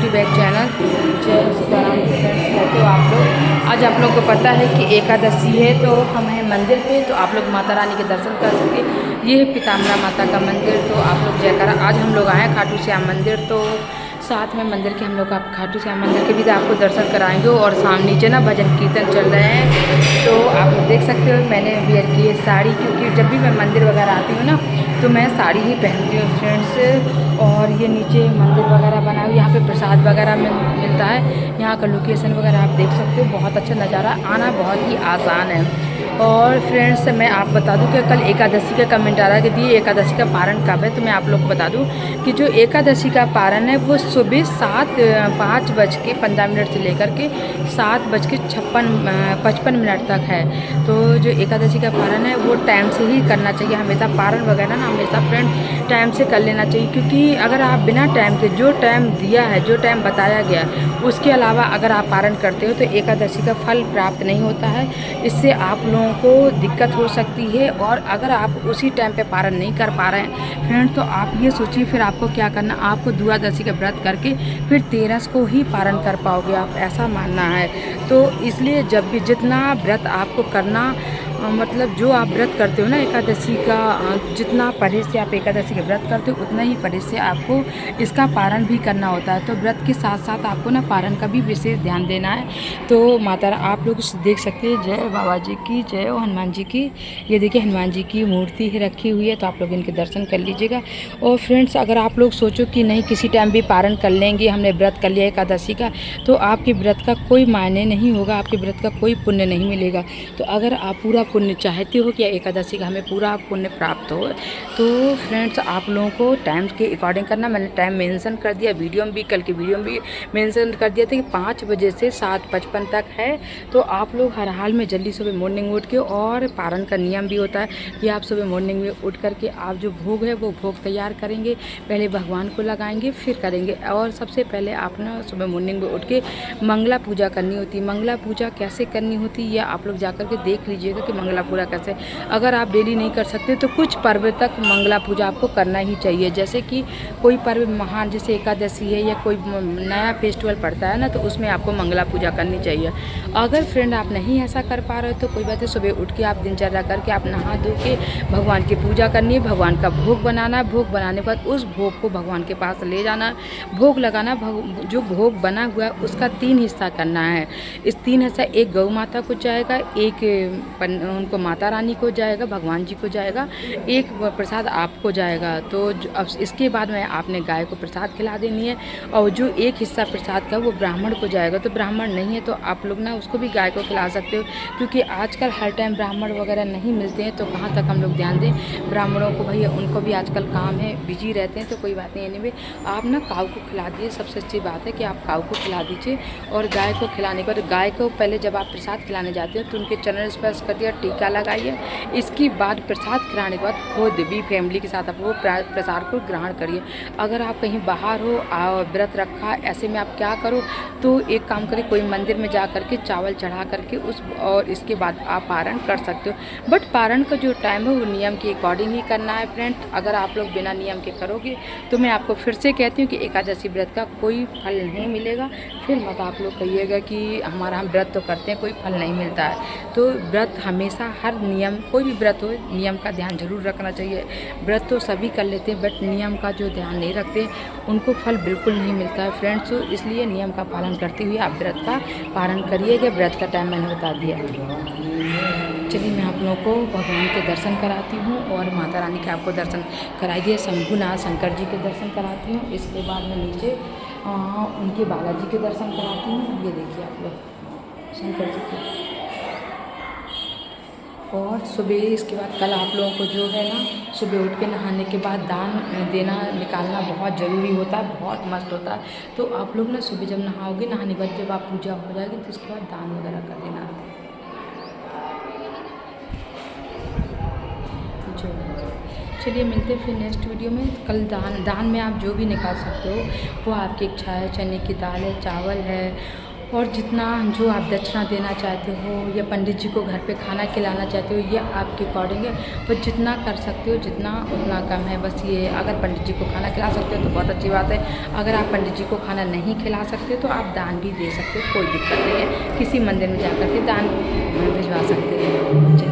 Welcome to back channel. जय Sitaram friends, कैसे हो आप लोग। आज आप लोगों को पता है कि एकादशी है, तो हम हैं मंदिर पे, तो आप लोग माता रानी के दर्शन कर सकें। ये है पीताम्बरा माता का मंदिर। तो आप लोग जयकारा, आज हम लोग आए हैं खाटू श्याम मंदिर, तो साथ में मंदिर के हम लोग आप खाटू श्याम मंदिर के भी आपको दर्शन कराएंगे। और सामने नीचे ना भजन कीर्तन चल रहे हैं, तो आप लोग देख सकते हो। मैंने वेयर की है साड़ी, क्योंकि जब भी मैं मंदिर वगैरह आती हूँ ना तो मैं साड़ी ही पहनती हूँ फ्रेंड्स। और ये नीचे मंदिर वगैरह बना हुआ, यहाँ पे प्रसाद वगैरह मिलता है। यहाँ का लोकेशन वगैरह आप देख सकते हो, बहुत अच्छा नज़ारा, आना बहुत ही आसान है। और फ्रेंड्स मैं आप बता दूं कि कल एकादशी का कमेंट आ रहा है कि दी एकादशी का पारण कब है, तो मैं आप लोग को बता दूं कि जो एकादशी का पारण है वो सुबह 5:15 से लेकर के 7:55 तक है। तो जो एकादशी का पारण है वो टाइम से ही करना चाहिए हमेशा। पारण वगैरह ना हमेशा फ्रेंड टाइम से कर लेना चाहिए, क्योंकि अगर आप बिना टाइम के, जो टाइम दिया है, जो टाइम बताया गया है, उसके अलावा अगर आप पारण करते हो तो एकादशी का फल प्राप्त नहीं होता है। इससे आप लोगों को दिक्कत हो सकती है। और अगर आप उसी टाइम पे पारण नहीं कर पा रहे हैं फ्रेंड, तो आप ये सोचिए फिर आपको क्या करना। आपको द्वादशी का व्रत करके फिर 13 को ही पारण कर पाओगे आप, ऐसा मानना है। तो इसलिए जब भी जितना व्रत आपको करना, मतलब जो आप व्रत करते हो ना एकादशी का, जितना परहेज से आप एकादशी का व्रत करते हो उतना ही परहेज से आपको इसका पारण भी करना होता है। तो व्रत के साथ साथ आपको ना पारण का भी विशेष ध्यान देना है। तो माता आप लोग देख सकते हैं, जय बाबा जी की जय, और हनुमान जी की। ये देखिए हनुमान जी की मूर्ति रखी हुई है, तो आप लोग इनके दर्शन कर लीजिएगा। और फ्रेंड्स अगर आप लोग सोचो कि नहीं किसी टाइम भी पारण कर लेंगे, हमने व्रत कर लिया एकादशी का, तो आपके व्रत का कोई मायने नहीं होगा, आपके व्रत का कोई पुण्य नहीं मिलेगा। तो अगर आप पूरा पुण्य चाहते हो कि एकादशी का हमें पूरा पुण्य प्राप्त हो, तो फ्रेंड्स आप लोगों को टाइम के अकॉर्डिंग करना। मैंने टाइम मेंशन कर दिया, वीडियो में भी, कल की वीडियो में भी मेंशन कर दिया था कि 5 बजे से 7:55 तक है। तो आप लोग हर हाल में जल्दी सुबह मॉर्निंग उठ के, और पारण का नियम भी होता है कि आप सुबह मॉर्निंग में उठ करके आप जो भोग है वो भोग तैयार करेंगे, पहले भगवान को लगाएंगे फिर करेंगे। और सबसे पहले आप ना सुबह मॉर्निंग में उठ के मंगला पूजा करनी होती है। मंगला पूजा कैसे करनी होती है, या आप लोग जा कर के देख लीजिएगा कि मंगला पूजा कैसे। अगर आप डेली नहीं कर सकते तो कुछ पर्व तक मंगला पूजा आपको करना ही चाहिए। जैसे कि कोई पर्व महान, जैसे एकादशी है या कोई नया फेस्टिवल पड़ता है ना, तो उसमें आपको मंगला पूजा करनी चाहिए। अगर फ्रेंड आप नहीं ऐसा कर पा रहे हो तो कोई बात है, सुबह उठ के आप दिनचर्या करके आप नहा धो के भगवान की पूजा करनी है, भगवान का भोग बनाना है। भोग बनाने के बाद उस भोग को भगवान के पास ले जाना, भोग लगाना। जो भोग बना हुआ है उसका 3 हिस्सा करना है। इस 3 हिस्सा, एक गौ माता को जाएगा, एक उनको माता रानी को जाएगा, भगवान जी को जाएगा, एक प्रसाद आपको जाएगा। तो अब इसके बाद में आपने गाय को प्रसाद खिला देनी है, और जो एक हिस्सा प्रसाद का वो ब्राह्मण को जाएगा। तो ब्राह्मण नहीं है तो आप लोग ना उसको भी गाय को खिला सकते हो, क्योंकि आजकल हर टाइम ब्राह्मण वगैरह नहीं मिलते हैं, तो कहाँ तक हम लोग ध्यान दें ब्राह्मणों को। भैया उनको भी आजकल काम है, बिजी रहते हैं, तो कोई बात नहीं। एनीवे आप ना काऊ को खिला दीजिए, सबसे अच्छी बात है कि आप काऊ को खिला दीजिए। और गाय को खिलाने के बाद, गाय को पहले जब आप प्रसाद खिलाने जाते हो तो उनके चरण स्पर्श कर दिया, टीका लगाइए। इसके बाद प्रसाद खिलाने के बाद खुद भी फैमिली के साथ आप वो प्रसाद को ग्रहण करिए। अगर आप कहीं बाहर हो, व्रत रखा, ऐसे में आप क्या करो, तो एक काम करिए, कोई मंदिर में जा करके चावल चढ़ा करके और इसके बाद आप पारण कर सकते हो। बट पारण का जो टाइम है वो नियम के अकॉर्डिंग ही करना है फ्रेंड। अगर आप लोग बिना नियम के करोगे तो मैं आपको फिर से कहती हूँ कि एकादशी व्रत का कोई फल नहीं मिलेगा। फिर मत आप लोग कहिएगा कि हमारा हम व्रत तो करते हैं कोई फल नहीं मिलता है। तो व्रत हमेशा, हर नियम, कोई भी व्रत हो, नियम का ध्यान जरूर रखना चाहिए। व्रत तो सभी कर लेते हैं, बट नियम का जो ध्यान नहीं रखते उनको फल बिल्कुल नहीं मिलता है फ्रेंड्स। तो इसलिए नियम का पालन करते हुए आप व्रत का पालन करिएगा। व्रत का टाइम मैंने बता दिया। चलिए मैं आप लोगों को भगवान के दर्शन कराती हूँ, और माता रानी के आपको दर्शन कराई दिए, शंभुनाथ शंकर जी के दर्शन कराती हूँ। इसके बाद में नीचे उनके बालाजी के दर्शन कराती हूँ। ये देखिए आप लोग शंकर जी के। और सुबह इसके बाद कल आप लोगों को जो है ना, सुबह उठ के नहाने के बाद दान देना, निकालना बहुत ज़रूरी होता है, बहुत मस्त होता है। तो आप लोग ना सुबह जब नहाओगे, नहाने के बाद जब आप पूजा हो जाएगी तो उसके बाद दान वगैरह कर देना। चलिए मिलते हैं फिर नेक्स्ट वीडियो में। कल दान में आप जो भी निकाल सकते हो वो आपकी इच्छा है। चने की दाल है, चावल है, और जितना जो आप दक्षिणा देना चाहते हो या पंडित जी को घर पे खाना खिलाना चाहते हो, ये आपके अकॉर्डिंग है। बस जितना कर सकते हो जितना उतना कम है। बस ये अगर पंडित जी को खाना खिला सकते हो तो बहुत अच्छी बात है। अगर आप पंडित जी को खाना नहीं खिला सकते तो आप दान भी दे सकते हो, कोई दिक्कत नहीं है। किसी मंदिर में जा कर के दान भिजवा सकते हैं।